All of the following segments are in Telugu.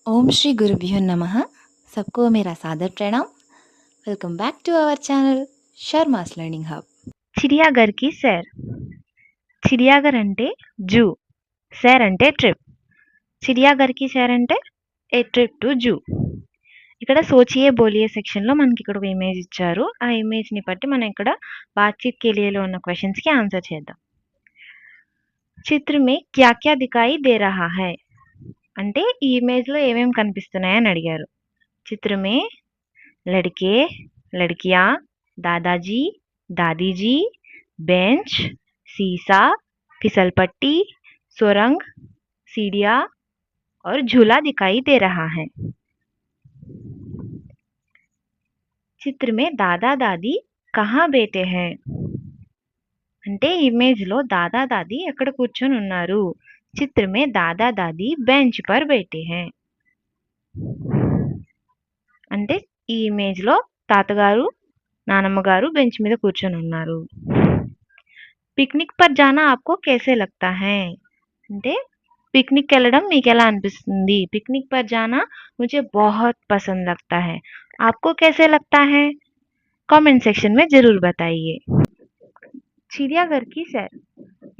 ओम श्री गुरुभ्यो नमः। सबको मेरा सादर प्रणाम। Welcome back to our channel Sharma's learning hub. चिड़ियाघर की सैर। चिड़ियाघर అంటే జూ, सैर అంటే ట్రిప్. చిడియాఘర్ కి సైర్ అంటే ఏ ట్రిప్ టు జూ. ఇక్కడ సోచియే బోలియే సెక్షన్ లో మనకి ఇక్కడ ఒక ఇమేజ్ ఇచ్చారు. ఆ ఇమేజ్ ని బట్టి మనం ఇక్కడ బాత్చీత్ కే లియేలో ఉన్న క్వశ్చన్స్ కి ఆన్సర్ చేద్దాం. చిత్ర మే క్యా క్యా దిఖాయి దే రహా హై అంటే ఈ ఇమేజ్ లో ఏమేం కనిపిస్తున్నాయని అడిగారు. చిత్ర మే లड़के लड़कियां दादाजी दादीजी बेंच सीसा फिसलपट्टी सुरंग सीढ़ियां और झूला दिखाई दे रहा है. चित्र में दादा दादी कहाँ बैठे हैं అంటే ఇమేజ్ లో దాదా దాది ఎక్కడ కూర్చొని ఉన్నారు. చిత్ర మే దాదా దాది బెంచ్ పర్ బైఠే హై అంటే ఈ ఇమేజ్ లో తాతగారు నానమ్మ గారు బెంచ్ మీద కూర్చొని ఉన్నారు. పిక్నిక్ పర్ జానా ఆప్కో कैसे लगता है అంటే పిక్నిక్ వెళ్ళడం మీకు ఎలా అనిపిస్తుంది. పిక్నిక్ పర్ జానా मुझे बहुत पसंद लगता है. आपको कैसे लगता है కామెంట్ సెక్షన్ में जरूर बताइए. చిడియాఘర్ కి సైర్.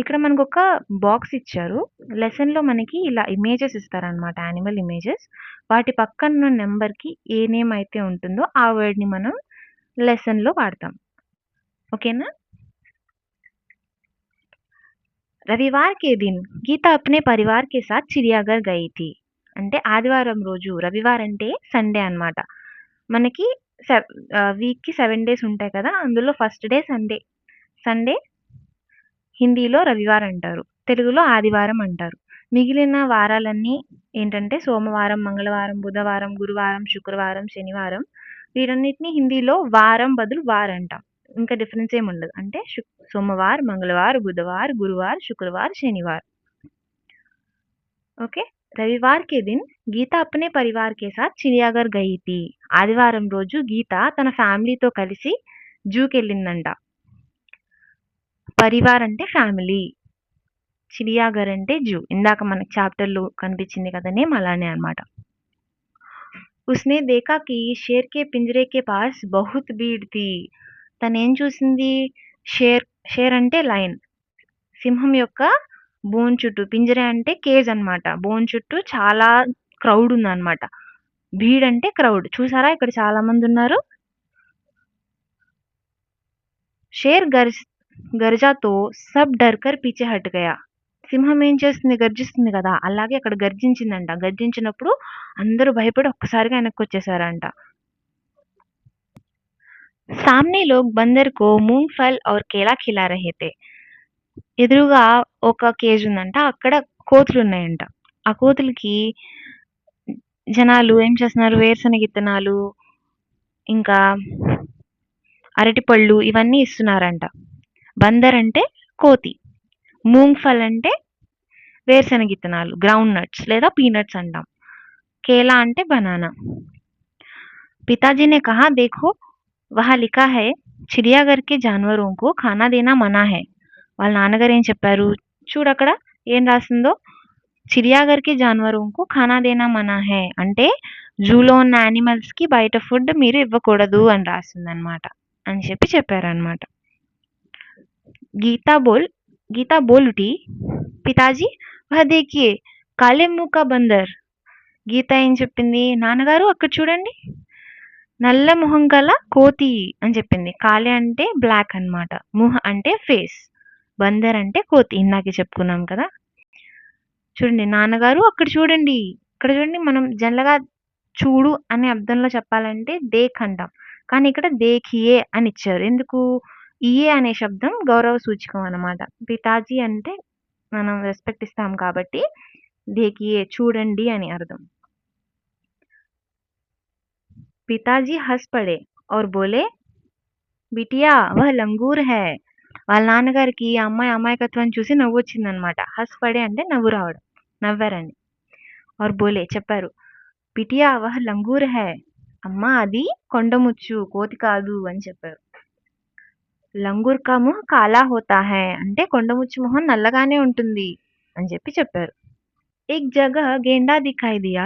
ఇక్కడ మనకు ఒక బాక్స్ ఇచ్చారు. లెసన్ లో మనకి ఇలా ఇమేజెస్ ఇస్తారనమాట, యానిమల్ ఇమేజెస్. వాటి పక్కన ఉన్న నెంబర్ కి ఏ నేమ్ అయితే ఉంటుందో ఆ వర్డ్ ని మనం లెసన్ లో వాడతాం. ఓకేనా. रविवार के दिन गीता अपने परिवार के साथ चिड़ियाघर गई थी అంటే ఆదివారం రోజు, రవివార్ అంటే సండే అన్నమాట. మనకి వీక్ కి 7 డేస్ ఉంటాయి కదా, అందులో ఫస్ట్ డే సండే. సండే హిందీలో రవివార్ అంటారు, తెలుగులో ఆదివారం అంటారు. మిగిలిన వారాలన్నీ ఏంటంటే సోమవారం, మంగళవారం, బుధవారం, గురువారం, శుక్రవారం, శనివారం. వీటన్నిటిని హిందీలో వారం బదులు వార్ అంటాం. ఇంకా డిఫరెన్స్ ఏమి ఉండదు. అంటే सोमवार मंगलवार बुधवार गुरुवार शुक्रवार शनिवार. ओके. रविवार के दिन गीता अपने परिवार के साथ चिड़ियाघर गई थी. ఆదివారం రోజు గీత తన ఫ్యామిలీతో కలిసి జూకి వెళ్ళిందంట. పరివార్ అంటే ఫ్యామిలీ, చిడియాఘర్ అంటే జూ. ఇందాక మనకి చాప్టర్ లో కనిపించింది కదా నేమ్, అలానే అన్నమాట. उसने देखा कि शेर के पिंजरे के पास बहुत भीड़ थी. తనేం చూసింది, షేర్ అంటే లయన్, సింహం యొక్క బోన్ చుట్టూ, పింజరే అంటే కేజ్ అన్నమాట, బోన్ చుట్టూ చాలా క్రౌడ్ ఉందన్నమాట. భీడ్ అంటే క్రౌడ్. చూసారా ఇక్కడ చాలా మంది ఉన్నారు. షేర్ గర్జాతో సబ్ డర్కర్ పీచే హట్ గయా. సింహం ఏం చేస్తుంది, గర్జిస్తుంది కదా, అలాగే అక్కడ గర్జించిందంట. గర్జించినప్పుడు అందరూ భయపడి ఒక్కసారిగా వెనక్కి వచ్చేసారంట. सामने लोग बंदर को मूंगफल और केला खिला रहे थे. ఎదురుగా ఒక కేజ్ ఉందంట, అక్కడ కోతులు ఉన్నాయంట. ఆ కోతులకి జనాలు ఏం చేస్తున్నారు, వేరుశనగ విత్తనాలు ఇంకా అరటిపళ్ళు ఇవన్నీ ఇస్తున్నారంట. బందర్ అంటే కోతి, మూంగ్ఫల్ అంటే వేరుశనగ విత్తనాలు, గ్రౌండ్ నట్స్ లేదా పీనట్స్ అంటాం. కేలా అంటే బనానా. पिताजी ने कहा देखो वहाँ लिखा है चिड़ियाघर के जानवरों को खाना देना मना है. వాళ్ళ నాన్నగారు ఏం చెప్పారు, చూడు అక్కడ ఏం రాసిందో, చిడియాఘర్ కి జాన్వరోं को खाना देना मना है అంటే జూలో ఉన్న యానిమల్స్ కి బయట ఫుడ్ మీరు ఇవ్వకూడదు అని రాసిందనమాట అని చెప్పారనమాట. గీతా బోల్ ఉठी, పితాజీ వహ దేఖియే కాలే ముహ్ కా బందర్. గీత ఏం చెప్పింది, నాన్నగారు అక్కడ చూడండి నల్ల మొహం గల కోతి అని చెప్పింది. కాలే అంటే బ్లాక్ అన్నమాట, ముహ్ అంటే ఫేస్, బందర్ అంటే కోతి, ఇందాకే చెప్పుకున్నాం కదా. చూడండి నాన్నగారు అక్కడ చూడండి, ఇక్కడ చూడండి. మనం జనరల్గా చూడు అనే అర్థంలో చెప్పాలంటే దేఖ్ అంటాం, కానీ ఇక్కడ దేఖియే అని ఇచ్చారు. ఎందుకు, ఇయే అనే శబ్దం గౌరవ సూచకం అన్నమాట. పితాజీ అంటే మనం రెస్పెక్ట్ ఇస్తాం కాబట్టి దేఖియే చూడండి అని అర్థం. పితాజీ హస్ పడే और बोले బిటియా వహ్ లంగూర్ హై. వాళ్ళ నాన్నగారికి ఆ అమ్మాయి అమాయకత్వాన్ని చూసి నవ్వు వచ్చిందనమాట. హస్ పడే అంటే నవ్వు రావడం, నవ్వారని. और बोले చెప్పారు, బిటియా వహ్ లంగూర్ హై, అమ్మా అది కొండముచ్చు, కోతి కాదు అని చెప్పారు. లంగూర్ కా ముహ్ కాలా హోతా హై అంటే కొండముచ్చు మొహం నల్లగానే ఉంటుంది అని చెప్పారు. एक जगह गेंडा दिखाई दिया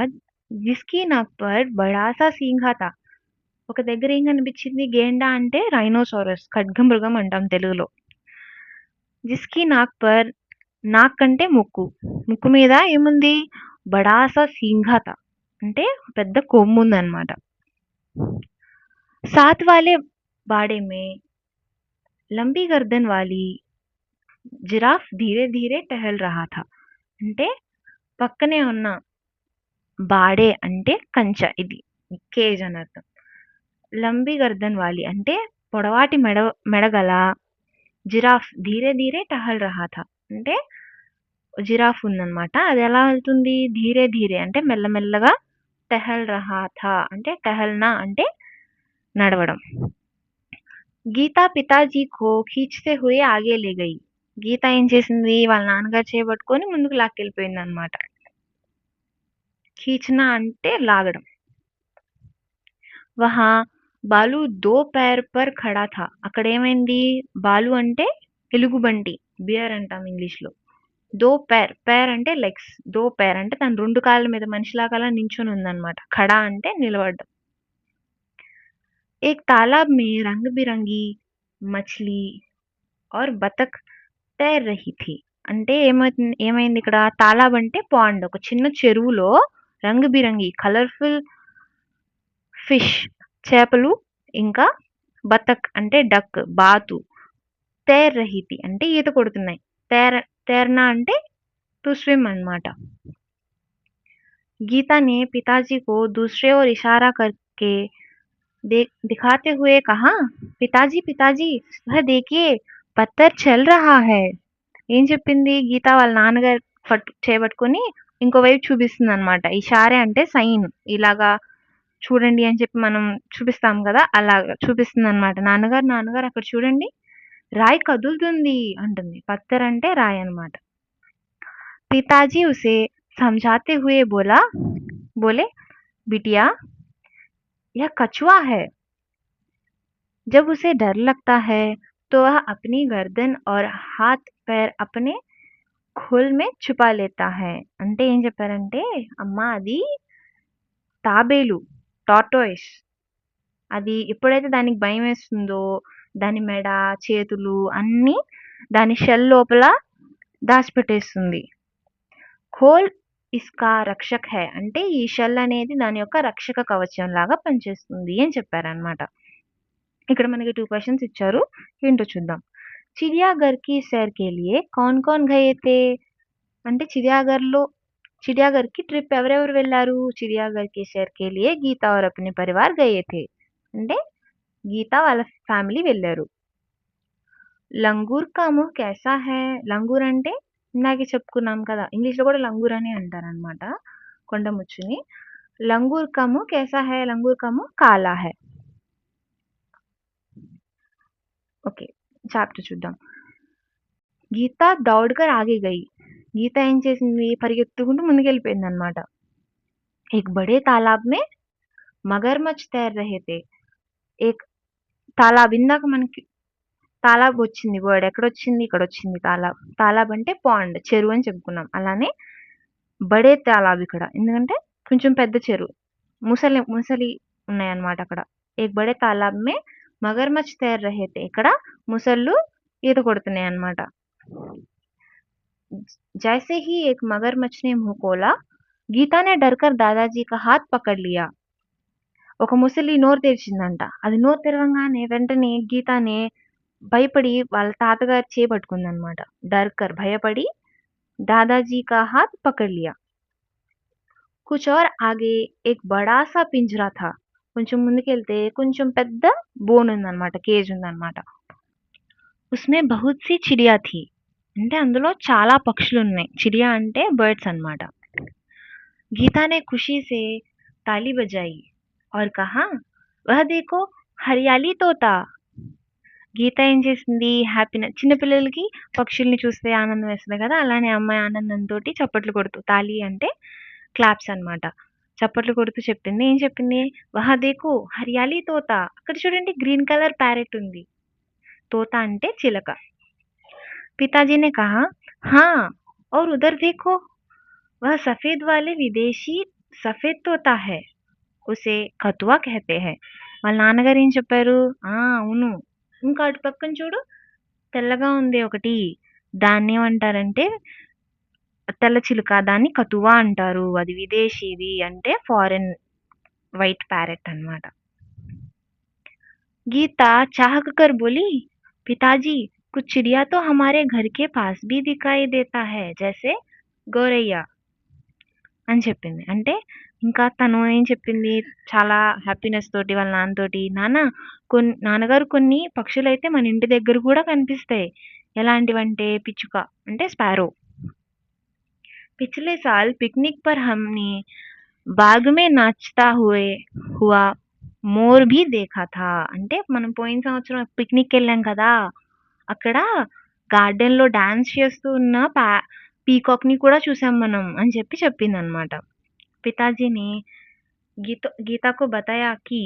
జిస్‌కి నాక్ పర్ బడా సా సింఘా థా. ఒక దగ్గర ఏం కనిపించింది? గేండా అంటే రైనోసారస్ ఖడ్గమృగం అంటాం తెలుగులో. జిస్‌కి నాక్ పర్ నాక్ అంటే ముక్కు. ముక్కు మీద ఏముంది? బడా సా సింఘా థా. అంటే పెద్ద కొమ్ముందన్నమాట. साथ वाले बाड़े में लंबी गर्दन वाली జిరాఫ్ ధీరే ధీరే టహల్ రహా థా. అంటే పక్కనే ఉన్న బాడే అంటే కంచె, ఇది కేజ్ అని అర్థం. లంబి గర్దన్ వాలి అంటే పొడవాటి మెడగల జిరాఫ్ ధీరే ధీరే టహల్ రహా థా. అంటే జిరాఫ్ ఉందన్నమాట. అది ఎలా వెళ్తుంది? ధీరే ధీరే అంటే మెల్లమెల్లగా, టహల్ రహా థా అంటే టహల్నా అంటే నడవడం. గీత పితాజీ కో ఖీంచతే హుయే ఆగే లే గయి. గీత ఏం చేసింది? వాళ్ళ నాన్నగారు చేయబట్టుకొని ముందుకు లాక్కెళ్ళిపోయింది అనమాట. ఖీంచనా అంటే లాగడం. వహా బాలు దో పైర్ పర్ ఖడా థా. అక్కడ ఏమైంది? బాలు అంటే ఎలుగుబంటి, బియర్ అంటాం ఇంగ్లీష్ లో. దో పైర్, పైర్ అంటే లెగ్స్, దో పైర్ అంటే తను రెండు కాళ్ళ మీద మనిషిలాగా అలా నించుని ఉందన్నమాట. ఖడా అంటే నిలబడ్డం. एक तालाब में रंग बिरंगी మచిలీ और బతక్ తైర్ రహీ థీ. అంటే ఏమైంది ఇక్కడ? తాలాబ్ అంటే పాండ్, ఒక చిన్న చెరువులో రంగు బిరంగి కలర్ఫుల్ ఫిష్ చేపలు, ఇంకా బతక్ అంటే డక్ బాతు, తైర్ రహీ థీ అంటే ఈత కొడుతున్నాయి. తైర్నా అంటే టు స్విమ్ అన్నమాట. गीता ने पिताजी को दूसरे ओर इशारा करके दिखाते हुए कहा, पिताजी पिताजी वह देखिए पत्थर चल रहा है. ఏం చెప్పింది? గీత వాళ్ళ నాన్నగారు చేపట్టుకొని ఇంకోవైపు చూపిస్తుంది అనమాట. ఇషారే అంటే సైన్, ఇలాగా చూడండి అని చెప్పి మనం చూపిస్తాం కదా, అలాగా చూపిస్తుంది అనమాట. నాన్నగారు నాన్నగారు అక్కడ చూడండి, రాయి కదులుతుంది అంటుంది. పత్తర్ అంటే రాయి అనమాట. పితాజీ ఉసే समझाते हुए बोले बिटिया यह कछुआ है. जब उसे डर लगता है तो वह अपनी गर्दन और हाथ पैर अपने ఖోల్ మే ఛుపా లేతా హై. అంటే ఏం చెప్పారంటే, అమ్మా అది తాబేలు, టార్టాయిస్. అది ఎప్పుడైతే దానికి భయం వేస్తుందో దాని మెడ, చేతులు అన్నీ దాని షెల్ లోపల దాచిపెట్టేస్తుంది. ఖోల్ ఇస్కా రక్షక్ హై అంటే ఈ షెల్ అనేది దాని యొక్క రక్షక కవచం లాగా పనిచేస్తుంది అని చెప్పారనమాట. ఇక్కడ మనకి 2 క్వశ్చన్స్ ఇచ్చారు, ఏంటో చూద్దాం. చిడియాఘర్ కి సైర్ కే లియే కౌన్ కౌన్ గయే थे. అంటే చిడియాఘర్కి ట్రిప్ ఎవరెవరు వెళ్ళారు? చిడియాఘర్ కి సైర్ కే లియే గీతా और अपने परिवार गए थे. అంటే గీత వాళ్ళ ఫ్యామిలీ వెళ్ళారు. లంగూర్ కా ముహ్ कैसा है. లంగూర్ అంటే ఇందాకే చెప్పుకున్నాం కదా, ఇంగ్లీష్ లో కూడా లంగూర్ అని అంటారనమాట కొండముచ్చుని. లంగూర్ కా ముహ్ कैसा है. లంగూర్ కా ముహ్ కాలా है. ఓకే, చాప్టర్ చూద్దాం. గీత దౌడ్కర్ ఆగే గయి. గీత ఏం చేసింది? పరిగెత్తుకుంటూ ముందుకెళ్ళిపోయింది అనమాట. ఏక్ బడే తాలాబ్ మే మగర్మచ్ తైర్ రహే थे. ఏక్ తాలాబ్, ఇందాక మనకి తాలాబ్ వచ్చింది వర్డ్, ఎక్కడొచ్చింది? ఇక్కడ వచ్చింది తాలాబ్. తాలాబ్ అంటే పాండ్, చెరువు అని చెప్పుకున్నాం. అలానే బడే తాలాబ్ ఇక్కడ, ఎందుకంటే కొంచెం పెద్ద చెరువు, ముసలి ఉన్నాయన్నమాట అక్కడ. ఏక్ బడే తాలాబ్ మే మగర్మచ్ తైర్ రహే थे. ఇక్కడ ముసళ్ళు ఈత కొడుతున్నాయి అన్నమాట. जैसे ही एक मगरमच्छ ने मुंह खोला, गीता ने डरकर दादाजी का हाथ पकड़ लिया. ఒక ముసలి నోరు తెరిచిందంట. అది నోరు తెరవంగానే వెంటనే గీతానే భయపడి వాళ్ళ తాతగారు చేపట్టుకుందనమాట. డర్కర్ భయపడి దాదాజీ కా హాత్ పకడ్ లియా. కుచ్ ఔర్ ఆగే ఏక్ బడా సా పింజరా థా. కొంచెం ముందుకెళ్తే కొంచెం పెద్ద బోన్ ఉందన్నమాట, కేజ్ ఉందన్నమాట. ఉస్మే బహుత్ సి చిడియా థీ. అంటే అందులో చాలా పక్షులు ఉన్నాయి. చిడియా అంటే బర్డ్స్ అన్నమాట. గీతా నే ఖుషీ సే తాలి బజాయి और कहा वह देखो हरियाली तोता. గీత ఏం చేసింది? హ్యాపీనెస్, చిన్నపిల్లలకి పక్షుల్ని చూస్తే ఆనందం వేస్తుంది కదా, అలానే అమ్మాయి ఆనందంతో చప్పట్లు కొడుతూ, తాలి అంటే క్లాప్స్ అన్నమాట, చప్పట్లు కొడుతూ చెప్పింది. ఏం చెప్పింది? వహా దేఖో హరియాలి తోత. అక్కడ చూడండి గ్రీన్ కలర్ ప్యారెట్ ఉంది. తోత అంటే చిలక. పితాజీనే కహా హా ఔర్ ఉదర్ దేఖో వహ సఫేద్ వాలే విదేశీ సఫేద్ తోతా హై ఉసే కతువా కహతే హై. వాళ్ళ నాన్నగారు ఏం చెప్పారు? అవును. ఇంకా అటు పక్కన చూడు తెల్లగా ఉంది ఒకటి. దాన్నేమంటారంటే తెల్ల చిలుక. దాన్ని కతువా అంటారు. అది విదేశీది అంటే ఫారెన్ వైట్ ప్యారెట్ అన్నమాట. गीता चाहक कर बोली, पिताजी कुछ चिड़िया तो हमारे घर के पास भी दिखाई देता है जैसे గోరయ్య అని చెప్పింది. అంటే ఇంకా తను ఏం చెప్పింది చాలా హ్యాపీనెస్ తోటి వాళ్ళ నాన్నతోటి, నాన్నగారు కొన్ని పక్షులైతే మన ఇంటి దగ్గర కూడా కనిపిస్తాయి. ఎలాంటివంటే పిచ్చుక అంటే స్పారో. पिछले साल पिकनिक पर हमने बाग में नाचता हुआ మోర్ భీ దేఖా థా. అంటే మనం పోయిన సంవత్సరం పిక్నిక్ వెళ్ళాం కదా, అక్కడ గార్డెన్ లో డాన్స్ చేస్తూ ఉన్న పీకాక్ ని కూడా చూసాం మనం అని చెప్పింది అనమాట. పితాజీని గీతా కో బతాయా కి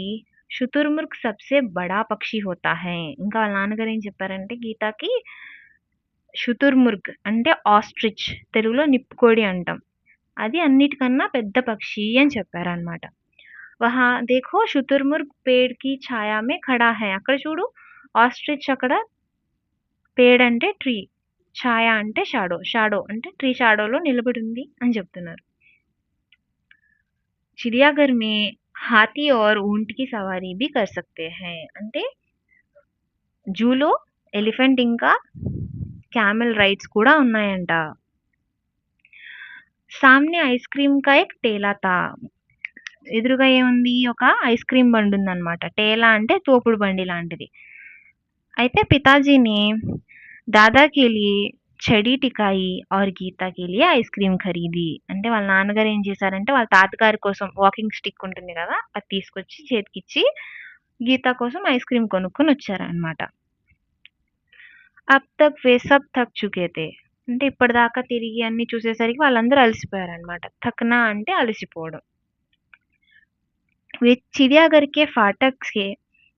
శుతుర్ముర్గ్ సబ్సే బడా పక్షి హోతా హై. ఇంకా వాళ్ళ నాన్నగారు ఏం చెప్పారంటే గీతాకి శుతుర్ముర్గ్ అంటే ఆస్ట్రిచ్, తెలుగులో నిప్పుకోడి అంటాం, అది అన్నిటికన్నా పెద్ద పక్షి అని చెప్పారనమాట. వహా దేఖో శుతుర్ముర్గ్ పేడ్ కి ఛాయా మే ఖడా హై. అక్కడ చూడు ఆస్ట్రిచ్ అక్కడ, పేడ్ అంటే ట్రీ, ఛాయా అంటే షాడో, షాడో అంటే ట్రీ షాడోలో నిలబడి ఉంది అని చెప్తున్నారు. చిడియాఘర్ మే హాతీ और ऊंट की सवारी भी कर सकते हैं. అంటే జూలో ఎలిఫెంట్ ఇంకా క్యామెల్ రైడ్స్ కూడా ఉన్నాయంట. సామ్నే ఐస్ క్రీమ్ కా ఎక్ టేలా తా. ఎదురుగా ఏముంది? ఒక ఐస్ క్రీమ్ బండి ఉందన్నమాట. టేలా అంటే తోపుడు బండి లాంటిది. అయితే పితాజీని దాదా కే లియే చెడి టికాయి और గీతా కే లియే ఐస్ క్రీమ్ ఖరీది. అంటే వాళ్ళ నాన్నగారు ఏం చేశారంటే వాళ్ళ తాతగారి కోసం వాకింగ్ స్టిక్ ఉంటుంది కదా, అది తీసుకొచ్చి చేతికిచ్చి గీతా కోసం ఐస్ క్రీమ్ కొనుక్కొని వచ్చారనమాట. అబ్ తక్ వే సబ్ థక్ చుకే తే. అంటే ఇప్పటిదాకా తిరిగి అన్ని చూసేసరికి వాళ్ళందరూ అలసిపోయారనమాట. థక్నా అంటే అలసిపోవడం. वे चिड़ियाघर के फाटक से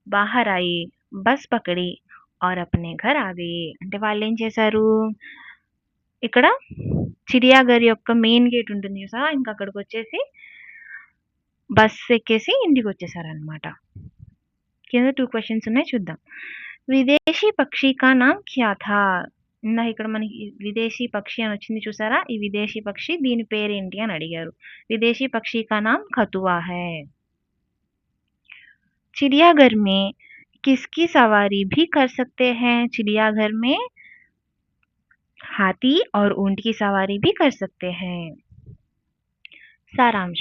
बाहर आई, బస్ పకడి और अपने घर आ गए. అంటే వాళ్ళు ఏం చేశారు, ఇక్కడ చిడియాఘర్ యొక్క మెయిన్ గేట్ ఉంటుంది చూసావా, ఇంకా అక్కడికి వచ్చేసి బస్ ఎక్కేసి ఇంటికి వచ్చేసారనమాట. కింద 2 క్వశ్చన్స్ ఉన్నాయి చూద్దాం. విదేశీ పక్షి కా నామ్ క్యా థా. ఇక్కడ మనకి విదేశీ పక్షి అని వచ్చింది చూసారా, ఈ విదేశీ పక్షి దీని పేరేంటి అని అడిగారు. విదేశీ పక్షి కా నామ్ కతువా హై. चिड़ियाघर में किसकी सवारी भी कर सकते हैं. चिड़ियाघर में हाथी और ऊंट की सवारी भी कर सकते हैं. सारांश.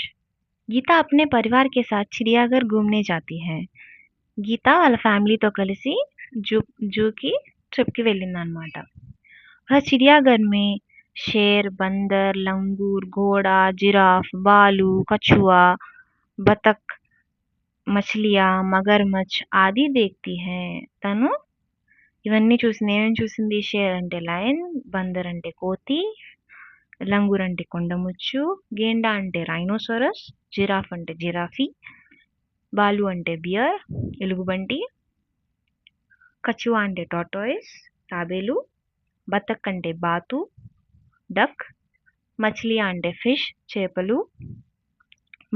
गीता अपने परिवार के साथ चिड़ियाघर घूमने जाती है. గీత వాళ్ళ ఫ్యామిలీతో కలిసి జూకి ట్రిప్కి వెళ్ళిందనమాట. चिड़ियाघर में शेर, बंदर, लंगूर, घोड़ा, जिराफ, भालू, कछुआ, बतख, మచిలియా, మగర్మచ్ ఆది దేఖ్తీ హై. తను ఇవన్నీ ఏమేమి చూసింది? షేర్ అంటే లయన్, బందర్ అంటే కోతి, లంగూర్ అంటే కొండముచ్చు, గేండా అంటే రైనోసరస్, జిరాఫ్ అంటే జిరాఫీ, బాలు అంటే బియర్ ఎలుగుబంటి, కచువా అంటే టార్టాయిస్ తాబేలు, బతక్ అంటే బాతు డక్, మచిలియా అంటే ఫిష్ చేపలు,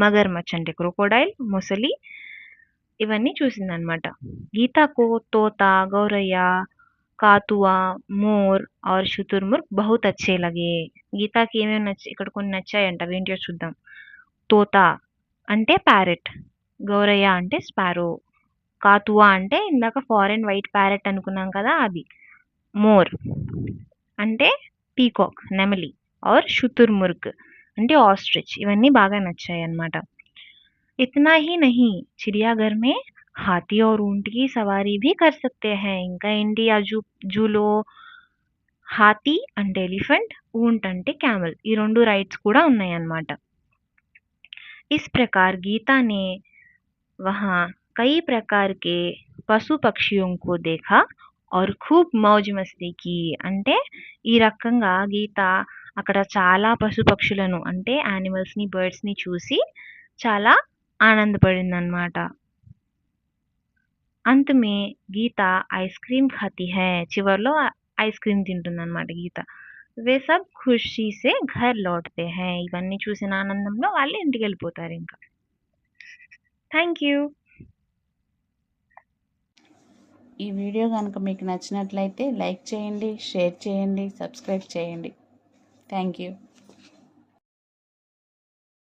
మగర్మచ్ అంటే క్రోకోడైల్ మొసలి, ఇవన్నీ చూసిందనమాట. గీతాకు తోత, గౌరయ్య, కాతువా, మోర్ और శుతుర్ముర్గ్ బహుత్ అచ్చే లగే. గీతాకి ఏమేమి నచ్చాయి, ఇక్కడ కొన్ని నచ్చాయంట, ఏంటో చూద్దాం. తోత అంటే ప్యారెట్, గౌరయ్య అంటే స్పారో, కాతువా అంటే ఇందాక ఫారెన్ వైట్ ప్యారెట్ అనుకున్నాం కదా అది, మోర్ అంటే పీకాక్ నెమలి, और శుతుర్ముర్గ్ అంటే ఆస్ట్రిచ్, ఇవన్నీ బాగా నచ్చాయి అన్నమాట. इतना ही नहीं, चिड़ियाघर में हाथी और ऊंट की सवारी भी कर सकते हैं. ఇంకా ఏంటి, ఆ జూలో హాతీ అంటే ఎలిఫెంట్, ऊंट అంటే క్యామెల్, ఈ 2 రైడ్స్ కూడా ఉన్నాయి అన్నమాట. इस प्रकार गीता ने वहाँ कई प्रकार के పశు పక్షిयों को देखा और खूब मौज मस्ती की. అంటే ఈ రకంగా గీత అక్కడ చాలా పశు పక్షులను అంటే యానిమల్స్ ని, బర్డ్స్ ని చూసి చాలా ఆనందపడిందనమాట. అంత్ మే గీత ఐస్ క్రీమ్ ఖాతీ హై. చివర్లో ఐస్ క్రీమ్ తింటుందన్నమాట గీత. వే సబ్ ఖుషీ సే ఘర్ లౌట్తే హై. ఇవన్నీ చూసిన ఆనందంలో వాళ్ళు ఇంటికెళ్ళిపోతారు ఇంకా. Thank you. ఈ వీడియో కనుక మీకు నచ్చినట్లయితే లైక్ చేయండి, షేర్ చేయండి, సబ్స్క్రైబ్ చేయండి. Thank you.